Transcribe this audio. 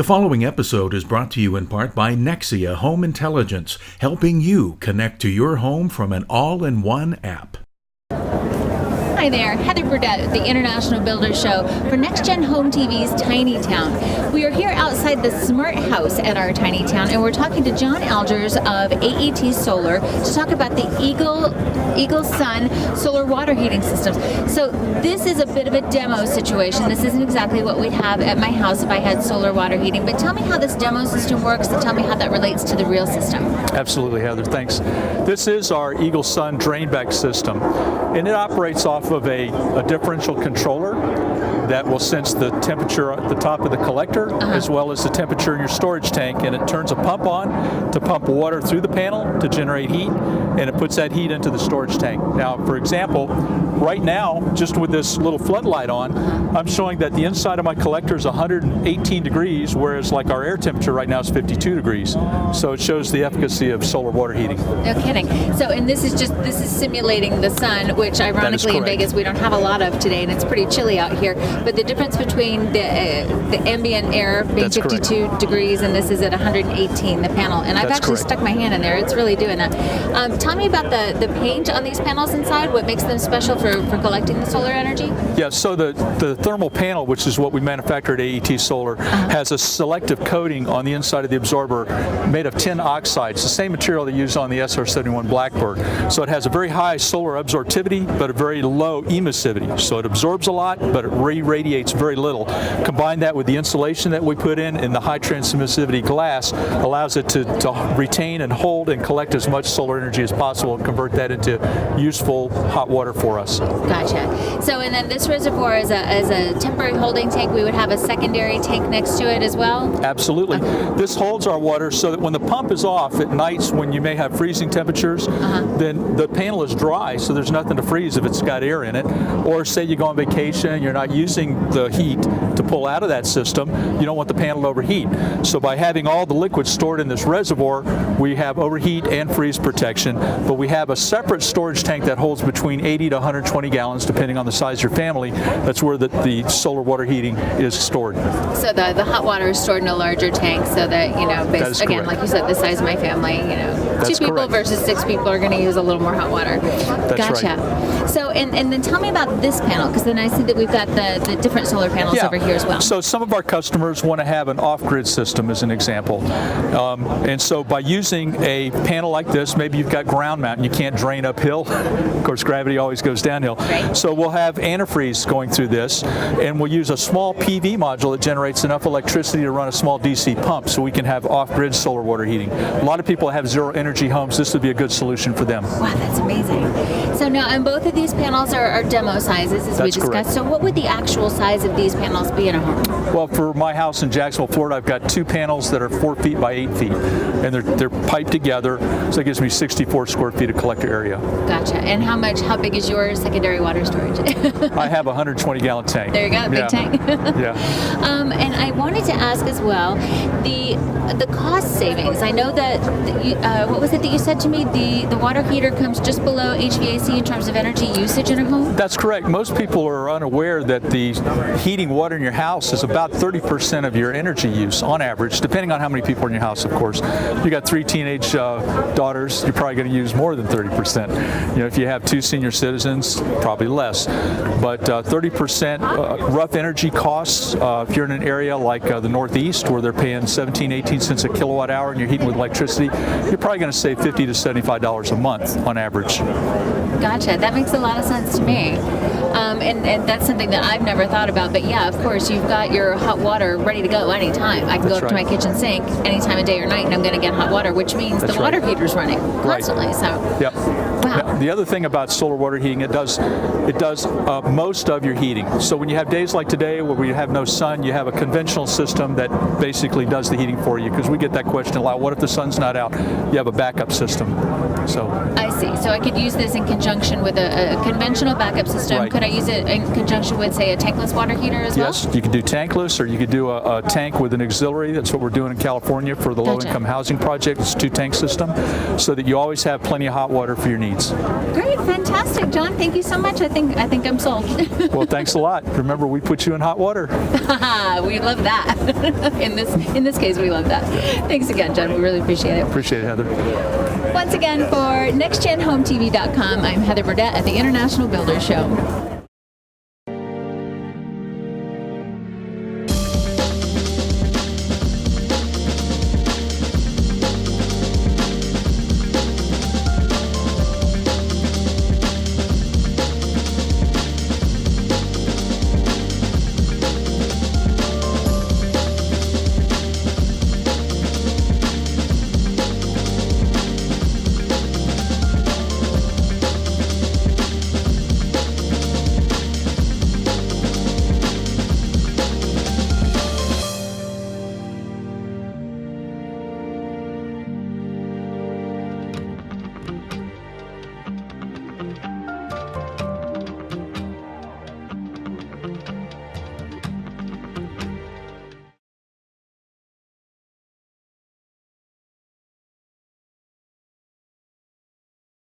The following episode is brought to you in part by NextGen Home Intelligence, helping you connect to your home from an all-in-one app. Hi there, Heather Burdett, the International Builder Show for NextGen Home TV's Tiny Town. We are here outside the Smart House at our Tiny Town, and we're talking to John Algers of AET Solar to talk about the Eagle Sun solar water heating systems. So this is a bit of a demo situation. This isn't exactly what we'd have at my house if I had solar water heating, but tell me how this demo system works and tell me how that relates to the real system. Absolutely, Heather, thanks. This is our Eagle Sun drainback system, and it operates off of a differential controller that will sense the temperature at the top of the collector as well as the temperature in your storage tank, and it turns a pump on to pump water through the panel to generate heat, and it puts that heat into the storage tank. Now, for example, right now, just with this little floodlight on, I'm showing that the inside of my collector is 118 degrees, whereas like our air temperature right now is 52 degrees. So it shows the efficacy of solar water heating. No kidding. So, and this is simulating the sun, which ironically in Vegas we don't have a lot of today, and it's pretty chilly out here. But the difference between the ambient air being 52 degrees and this is at 118, the panel, and I've actually stuck my hand in there. It's really doing that. Tell me about the paint on these panels inside. What makes them special for collecting the solar energy? Yeah, so the thermal panel, which is what we manufacture at AET Solar, has a selective coating on the inside of the absorber made of tin oxide. It's the same material they use on the SR-71 Blackbird. So it has a very high solar absorptivity, but a very low emissivity. So it absorbs a lot, but it radiates very little. Combine that with the insulation that we put in the high transmissivity glass, allows it to retain and hold and collect as much solar energy as possible and convert that into useful hot water for us. Gotcha. So, and then this reservoir is a temporary holding tank. We would have a secondary tank next to it as well? Absolutely. This holds our water so that when the pump is off at nights when you may have freezing temperatures, then the panel is dry, so there's nothing to freeze if it's got air in it. Or say you go on vacation, you're not using the heat to pull out of that system, you don't want the panel to overheat. So by having all the liquid stored in this reservoir, we have overheat and freeze protection, but we have a separate storage tank that holds between 80 to 120 gallons, depending on the size of your family. That's where the solar water heating is stored. So the hot water is stored in a larger tank so that, again, like you said, the size of my family, That's 2 people versus 6 people are going to use a little more hot water. That's right. So, and then tell me about this panel, because then I see that we've got the different solar panels over here as well. So some of our customers want to have an off-grid system as an example. And so by using a panel like this, maybe you've got ground mount and you can't drain uphill. Of course, gravity always goes downhill. Right. So we'll have antifreeze going through this, and we'll use a small PV module that generates enough electricity to run a small DC pump so we can have off-grid solar water heating. A lot of people have zero energy homes. This would be a good solution for them. Wow, that's amazing. So now, and both of these panels are demo sizes, as we discussed. Correct. So what would the actual size of these panels be in a home? Well, for my house in Jacksonville, Florida, I've got 2 panels that are 4 feet by 8 feet, and they're piped together, so it gives me 64 square feet of collector area. Gotcha. And how big is your secondary water storage? I have a 120-gallon tank. There you go, big tank. Yeah. And I wanted to ask as well, the cost savings. I know that, what was it that you said to me? The water heater comes just below HVAC in terms of energy usage in a home? That's correct. Most people are unaware that the heating water in your house is about 30% of your energy use on average, depending on how many people are in your house, of course. You got 3 teenage daughters, you're probably going to use more than 30%. If you have 2 senior citizens, probably less. But 30% rough energy costs, if you're in an area like the Northeast where they're paying 17, 18 cents a kilowatt hour and you're heating with electricity, you're probably going to save $50 to $75 a month on average. Gotcha. That makes a lot of sense to me. And that's something that I've never thought about. But yeah, of course, you've got your hot water ready to go anytime. I can go up to my kitchen sink any time of day or night and I'm going to get hot water, which means the water heater's running constantly. So. Yep. Wow. The other thing about solar water heating, it does most of your heating. So when you have days like today where we have no sun, you have a conventional system that basically does the heating for you, because we get that question a lot. What if the sun's not out? You have a backup system. So I see. So I could use this in conjunction with a conventional backup system. Right. Could I use it in conjunction with, say, a tankless water heater as well? Yes, you could do tankless, or you could do a tank with an auxiliary. That's what we're doing in California for the low-income housing project. It's a 2-tank system, so that you always have plenty of hot water for your needs. Great, fantastic, John. Thank you so much. I think I'm sold. Well, thanks a lot. Remember, we put you in hot water. We love that. In this case, we love that. Thanks again, John. We really appreciate it. Appreciate it, Heather. Once again, for NextGenHomeTV.com, I'm Heather Burdett at the International Builders Show.